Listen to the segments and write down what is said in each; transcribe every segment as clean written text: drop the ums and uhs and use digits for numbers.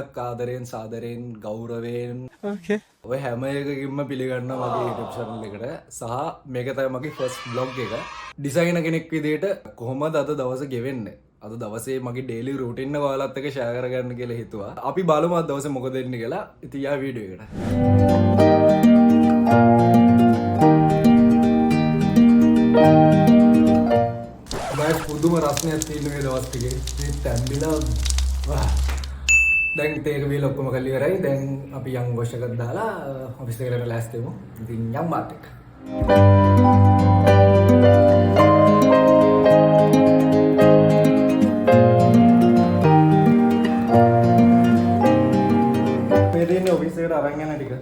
ගොඩක් ආදරයෙන් සාදරයෙන් ගෞරවයෙන් ඔය හැම එකකින්ම පිළිගන්නවා මගේ YouTube channel එකට. සහ මේක තමයි මගේ first vlog එක. ඩිසයිනර් කෙනෙක් විදිහට කොහොමද අද දවස ගෙවෙන්නේ? අද දවසේ මගේ daily routine එක ඔයාලත් එක්ක share කරගන්න කියලා හිතුවා. අපි බලමු අද දවසේ මොකද වෙන්නේ කියලා. ඉතින් යා වීඩියෝ එකට. ගයිස් පුදුම රස්නයක් තියෙන මේ දවස් ටිකේ. මේ තැම්බිලා දැන් තේක වීල ඔක්කොම කරලා ඉවරයි. දැන් අපි යන් වොෂ් එකක් දාලා ඔෆිස් එකට යන්න ලෑස්ති වෙමු. ඉතින් යම් මාත් එක්ක. මේ දෙන්නේ ඔෆිස් එකට අරන් යන ටික.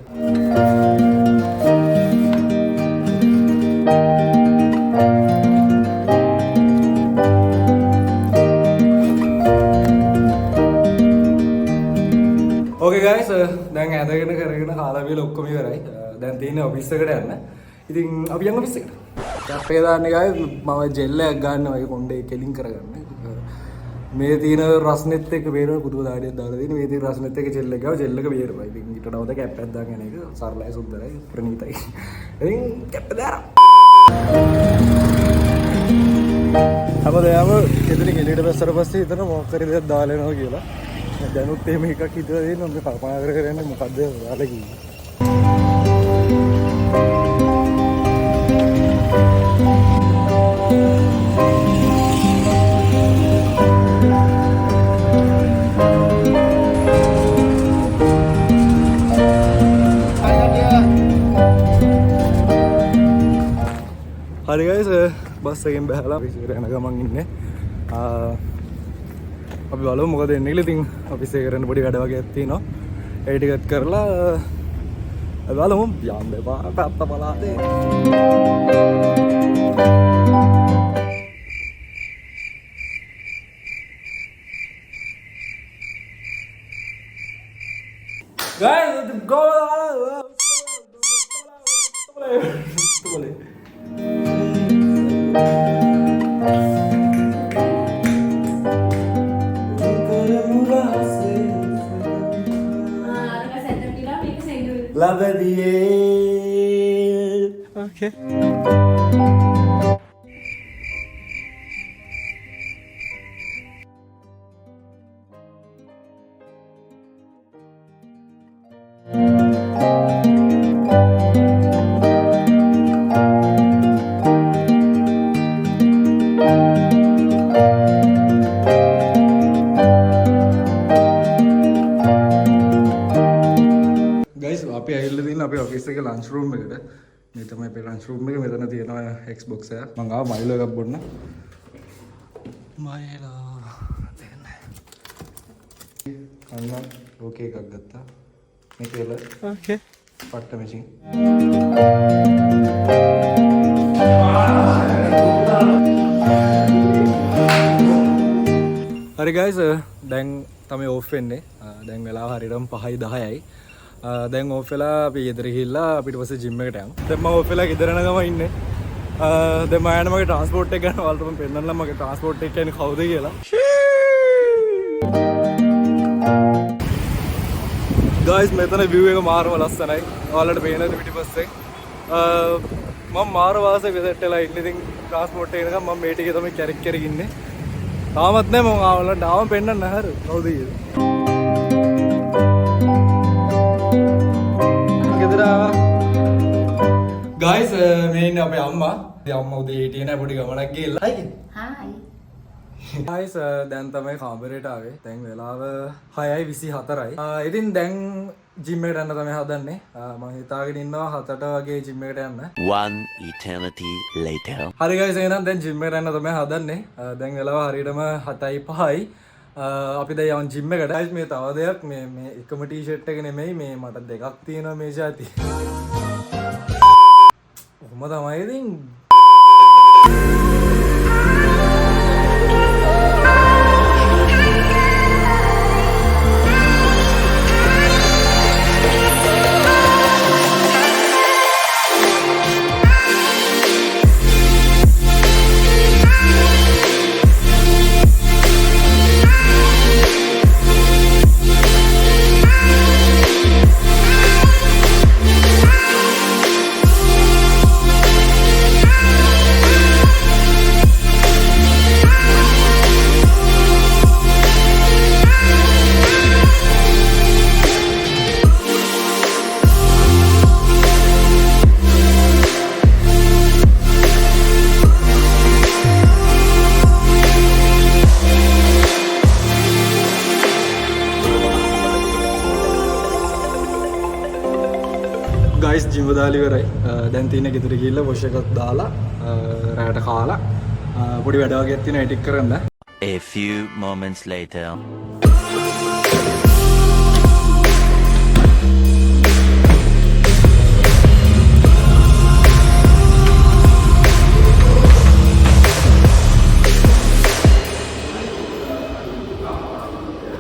Okay guys, දැන් ඇදගෙන කරගෙන කාලා බීලා ඔක්කොම ඉවරයි. දැන් තියෙන්නේ ඔෆිස් එකට යන්න. ඉතින් අපි යමු ඔෆිස් එකට. කැප් එක දාන්නේ guys මම ජෙල් එකක් ගන්නවා ඒ කොණ්ඩේ කෙලින් කරගන්න. මේ තියෙන රස්නෙත් එක්ක බේරන පුදුම දාඩියක් දාලා තියෙන මේ තියෙන රස්නෙත් එක්ක ජෙල් එක ගාව ජෙල් එක බේරපයි. ඉතින් ඊට නවත කැප් එකක් දාගෙන යන එක සරලයි සුන්දරයි ප්‍රණීතයි. ඉතින් කැප් එක දාලා. අපදයාම එතනින් එළියට බැස්සට පස්සේ හිතන මොකක් හරි දෙයක් දාලා එනවා කියලා. දැනුත් එහෙම එකක් හිතලා දෙන්න ඔන්න කල්පනා කරගෙන මොකද්ද ඔයාලා කිව්වේ. හරි ගයිස් බස් එකෙන් බහලා විසිර යන ගමන් ඉන්නේ. අපි බලමු මොකද වෙන්නේ කියලා. ඉතින් ඔෆිස් එකේ කරන්න පොඩි වැඩ වගේක් තියෙනවා. ඒ ටිකත් කරලා බලමු යන්න එපා පැත්ත පලාතේ. Guys, go! Love the okay. අපි ඇවිල්ලා තියෙන අපේ ඔෆිස් එකේ ලන්ච් රූම් එකට. මේ තමයි අපේ ලන්ච් රූම් එක. මෙතන තියෙනවා Xbox එක. මම ආව මයිලෝ එකක් බොන්න. මයිලෝ දෙන්න. අන්න ඕකේ එකක් ගත්තා. මේක එල. ඕකේ. පට්ට මැචින්. හරි guys දැන් තමයි ඕෆ් වෙන්නේ. දැන් වෙලාව හරියටම 5:10යි. දැන් ඕෆ් වෙලා අපි ගෙදර ගිහිල්ලා අපිට පස්සේ ජිම් එකට යමු. දැන් මම ඕෆ් වෙලා ගෙදර යන ගම ඉන්නේ. දැන් මම යන මගේ ට්‍රාන්ස්පෝර්ට් එක ගන්න ඔයාලට මම පෙන්නන්නම් මගේ ට්‍රාන්ස්පෝර්ට් එක කියන්නේ කවුද කියලා. guys මෙතන view එක මාරම ලස්සනයි. ඔයාලට පේනද පිටිපස්සේ. මම මාර වාසේ වෙසෙට් වෙලා ඉන්නේ. ඉතින් ට්‍රාන්ස්පෝර්ට් එක එකම මම මේ ටිකේ තමයි කැරක් කැරක් ඉන්නේ. තාමත් නෑ මම ආවලට ආවම පෙන්නන්න නැහැ කවුද කියලා. ගයිස් මේ ඉන්නේ අපේ අම්මා. අම්මා උදේ හිටියේ නෑ පොඩි ගමනක් ගිහලා. හායි. ගයිස් දැන් තමයි කාමරේට ආවේ. දැන් වෙලාව 6:24යි. ඉතින් දැන් ජිම් එකට යන්න තමයි හදන්නේ. මම හිතාගෙන ඉන්නවා 7ට වගේ ජිම් එකට යන්න. One eternity later. හරි ගයිස් එහෙනම් දැන් ජිම් එකට යන්න තමයි හදන්නේ. දැන් වෙලාව හරියටම 7:05යි. අපි දැන් යන් ජිම් එකට. ගයිස් මේ තව දෙයක් මේ එකම ටී-ෂර්ට් එක නෙමෙයි මේ මට දෙකක් තියෙනවා මේ જાති. කොහොම තමයි ඉතින් දාලා ඉවරයි. දැන් තියෙන ගෙදර ගිහිල්ලා වොෂ් එකක් දාලා රැට කාලා පොඩි වැඩ වගේක් තියෙනවා එඩිට් කරන්න. A few moments later.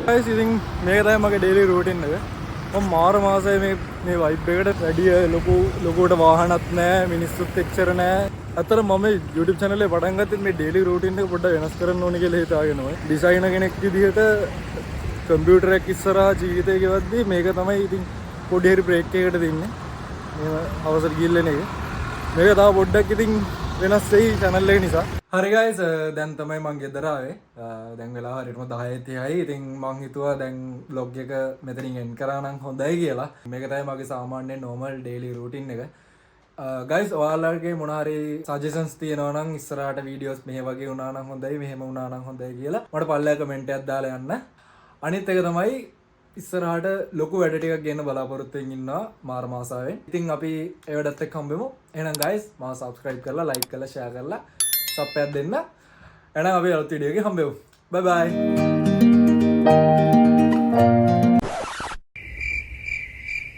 guys ඉතින් මේක තමයි මගේ ඩේලි රූටින් එක. මම මාර මාසයේ මේ වයිබ් එකට වැඩි ලොකුවට වාහනත් නැහැ, මිනිස්සුත් එච්චර නැහැ. අතර මම YouTube channel එක පටන් ගත්තේ මේ ඩේලි රූටින් එක පොඩ්ඩක් වෙනස් කරන්න ඕනේ කියලා හිතාගෙනම. ඩිසයිනර් කෙනෙක් විදිහට කම්පියුටර් එක ඉස්සරහා ජීවිතේ ගෙවද්දී මේක තමයි ඉතින් පොඩි හරි බ්‍රේක් එකකට දෙන්නේ. මේ අවසර ගිල්ලන එක. මේක තව පොඩ්ඩක් ඉතින් වෙනස් වෙයි channel එක නිසා. හරි guys දැන් තමයි මං ගෙදර ආවේ. දැන් වෙලාව හරියටම 10:30යි. ඉතින් මං හිතුවා දැන් vlog එක මෙතනින් end කරා නම් හොඳයි කියලා. මේක තමයි මගේ සාමාන්‍ය normal daily routine එක. guys ඔයාලගේ මොන හරි suggestions තියෙනවා නම් ඉස්සරහට videos මේ වගේ වුණා නම් හොඳයි, මෙහෙම වුණා නම් හොඳයි කියලා මට පල්ලෙහා comment එකක් දාලා යන්න. අනිත් එක තමයි ඉස්සරහට ලොකු වැඩ ටිකක් ගන්න බලාපොරොත්තු වෙමින් ඉන්නවා මාර මාසාවෙන්. ඉතින් අපි ඒ වැඩත් එක්ක හම්බෙමු. එහෙනම් guys මාව subscribe කරලා like කරලා share කරලා සප් එකක් දෙන්න. එහෙනම් අපි අලුත් වීඩියෝ එකේ හම්බෙමු. bye bye.